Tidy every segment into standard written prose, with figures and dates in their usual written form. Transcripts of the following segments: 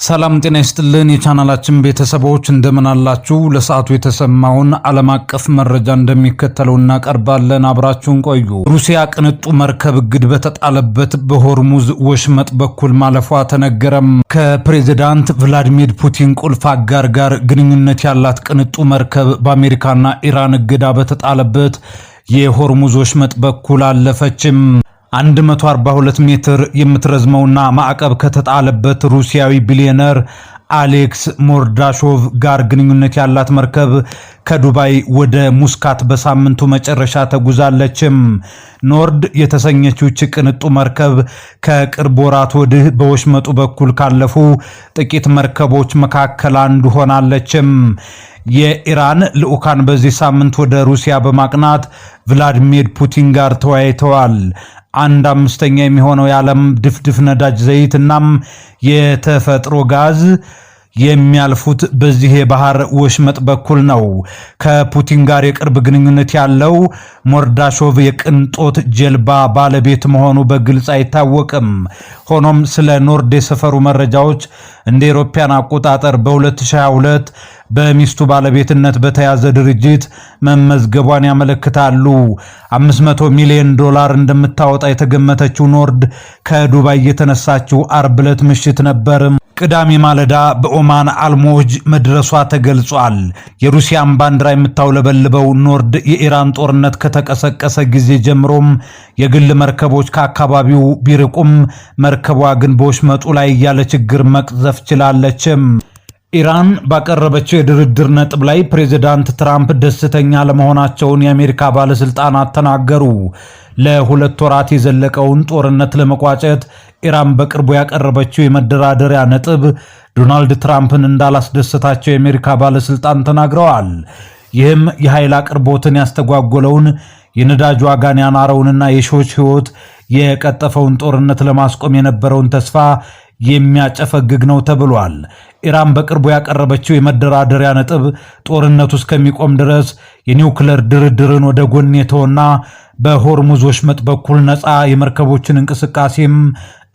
ሰላም ጤና ይስጥልን የቻናላችን ቤተሰቦች እንደምን አላችሁ? ለሰዓቱ የተሰማውን ዓለም አቀፍ መረጃ እንደሚከተለው እናቀርባለን። አብራችሁን ቆዩ። ሩሲያ ቅንጡ መርከብ እግድ በተጣለበት በሆርሙዝ ወሽመጥ በኩል ማለፏ ተነገረም። ከፕሬዝዳንት ቭላዲሚር ፑቲን ቁልፍ አጋር ጋር ግንኙነት ያላት ቅንጡ መርከብ በአሜሪካና ኢራን እገዳ በተጣለበት የሆርሙዝ ወሽመጥ በኩል አለፈችም። 142 ሜትር የምትረዝመውና ማዕቀብ ከተጣለበት ሩሲያዊ ቢሊዮነር አሌክስ ሞርዳሾቭ ጋር ግንኙነት ያላት መርከብ ከዱባይ ወደ ሙስካት በሳምንቱ መጨረሻ ተጉዛለችም። ኖርድ የተሰኘችው ቅንጡ መርከብ ከቅርብ ወራት ወዲህ በወሽመጡ በኩል ካለፉ ጥቂት መርከቦች መካከል አንዱ ሆናለችም። የኢራን ልዑካን በዚህ ሳምንት ወደ ሩሲያ በማቅናት ቭላዲሚር ፑቲን ጋር ተወያይተዋል። 1/5 የሚሆነው የዓለም ድፍድፍ ነዳጅ ዘይት እናም የተፈጥሮ ጋዝ የሚያልፉት በዚህ የባህር ወሽመጥ በኩል ነው። ከፑቲን ጋር የቅርብ ግንኙነት ያለው ሞርዳሾቭ የቅንጦት ጀልባ ባለቤት መሆኑ በግልጽ አይታወቅም። ሆኖም ስለ ኖርድ የሰፈሩ መረጃዎች እንደ አውሮፓውያን አቆጣጠር በ2022 በሚስቱ ባለቤትነት በተያዘ ድርጅት መመዝገቧን ያመለክታሉ። $500 ሚሊዮን እንደምታወጣ የተገመተችው ኖርድ ከዱባይ የተነሳችው አርብ ዕለት ምሽት ነበር። ቅዳሜ ማለዳ በኦማን አልሞጅ መድረሷ ተገልጿል። የሩሲያን ባንዲራ የምታውለበልበው ኖርድ የኢራን ጦርነት ከተቀሰቀሰ ጊዜ ጀምሮም የግል መርከቦች ከአካባቢው ቢርቁም መርከቧ ግን በወሽመጡ ላይ ያለ ችግር መቅዘፍ ችላለችም። ኢራን ባቀረበችው የድርድር ነጥብ ላይ ፕሬዝዳንት ትራምፕ ደስተኛ ለመሆናቸውን የአሜሪካ ባለስልጣናት ተናገሩ። ለሁለት ወራት የዘለቀውን ጦርነት ለመቋጨት ኢራን በቅርቡ ያቀረበችው የመደራደሪያ ነጥብ ዶናልድ ትራምፕን እንዳላስደሰታቸው የአሜሪካ ባለስልጣን ተናግረዋል። ይህም የኃይል አቅርቦትን ያስተጓጎለውን የነዳጅ ዋጋን ያናረውንና የሺዎች ሕይወት የቀጠፈውን ጦርነት ለማስቆም የነበረውን ተስፋ የሚያጨፈግግ ነው ተብሏል። ኢራን በቅርቡ ያቀረበችው የመደራደሪያ ነጥብ ጦርነቱ እስከሚቆም ድረስ የኒውክሌር ድርድርን ወደ ጎን የተወና በሆርሙዝ ወሽመጥ በኩል ነፃ የመርከቦችን እንቅስቃሴም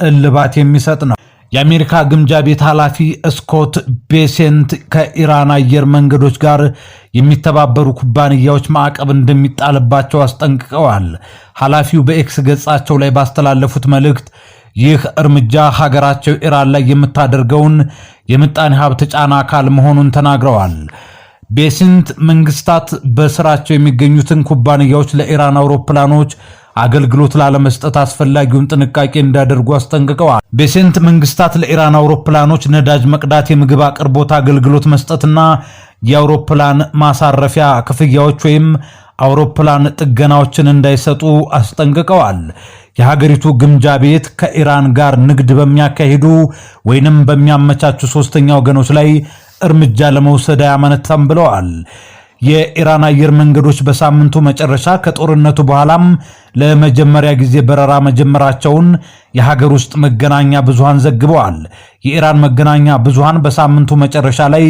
እልባት የሚሰጥ ነው። የአሜሪካ ግምጃ ቤት ኃላፊ ስኮት ቤሴንት ከኢራን አየር መንገዶች ጋር የሚተባበሩ ኩባንያዎች ማዕቀብ እንደሚጣልባቸው አስጠንቅቀዋል። ኃላፊው በኤክስ ገጻቸው ላይ ባስተላለፉት መልእክት ይህ እርምጃ ሀገራቸው ኢራን ላይ የምታደርገውን የምጣኔ ሀብት ጫና አካል መሆኑን ተናግረዋል። ቤሴንት መንግስታት በስራቸው የሚገኙትን ኩባንያዎች ለኢራን አውሮፕላኖች አገልግሎት ላለመስጠት አስፈላጊውን ጥንቃቄ እንዲያደርጉ አስጠንቅቀዋል። ቤሴንት መንግስታት ለኢራን አውሮፕላኖች ነዳጅ መቅዳት፣ የምግብ አቅርቦት አገልግሎት መስጠትና የአውሮፕላን ማሳረፊያ ክፍያዎች ወይም አውሮፕላን ጥገናዎችን እንዳይሰጡ አስጠንቅቀዋል። የሀገሪቱ ግምጃ ቤት ከኢራን ጋር ንግድ በሚያካሂዱ ወይንም በሚያመቻቹ ሶስተኛ ወገኖች ላይ እርምጃ ለመውሰድ አያመነታም ብለዋል። የኢራን አየር መንገዶች በሳምንቱ መጨረሻ ከጦርነቱ በኋላም ለመጀመሪያ ጊዜ በረራ መጀመራቸውን የሀገር ውስጥ መገናኛ ብዙሃን ዘግበዋል። የኢራን መገናኛ ብዙሃን በሳምንቱ መጨረሻ ላይ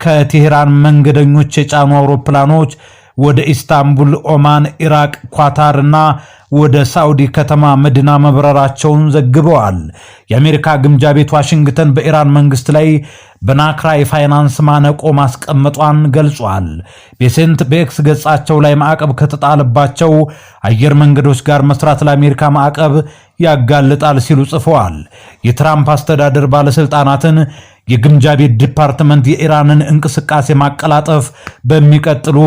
ከቴሄራን መንገደኞች የጫኑ አውሮፕላኖች ወደ ኢስታንቡል፣ ኦማን፣ ኢራቅ፣ ኳታር እና ወደ ሳውዲ ከተማ መዲና መብረራቸውን ዘግበዋል። የአሜሪካ ግምጃ ቤት ዋሽንግተን በኢራን መንግስት ላይ በናክራ የፋይናንስ ማነቆ ማስቀመጧን ገልጿል። ቤሴንት በኤክስ ገጻቸው ላይ ማዕቀብ ከተጣለባቸው አየር መንገዶች ጋር መስራት ለአሜሪካ ማዕቀብ ያጋልጣል ሲሉ ጽፈዋል። የትራምፕ አስተዳደር ባለስልጣናትን የግምጃ ቤት ዲፓርትመንት የኢራንን እንቅስቃሴ ማቀላጠፍ በሚቀጥሉ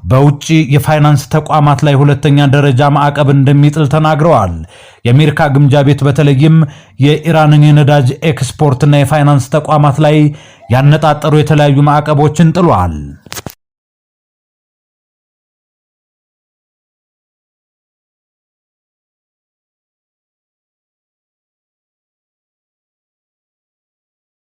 በውጭ የፋይናንስ ተቋማት ላይ ሁለተኛ ደረጃ ማዕቀብ እንደሚጥል ተናግረዋል። የአሜሪካ ግምጃ ቤት በተለይም የኢራንን የነዳጅ ኤክስፖርትና የፋይናንስ ተቋማት ላይ ያነጣጠሩ የተለያዩ ማዕቀቦችን ጥሏል።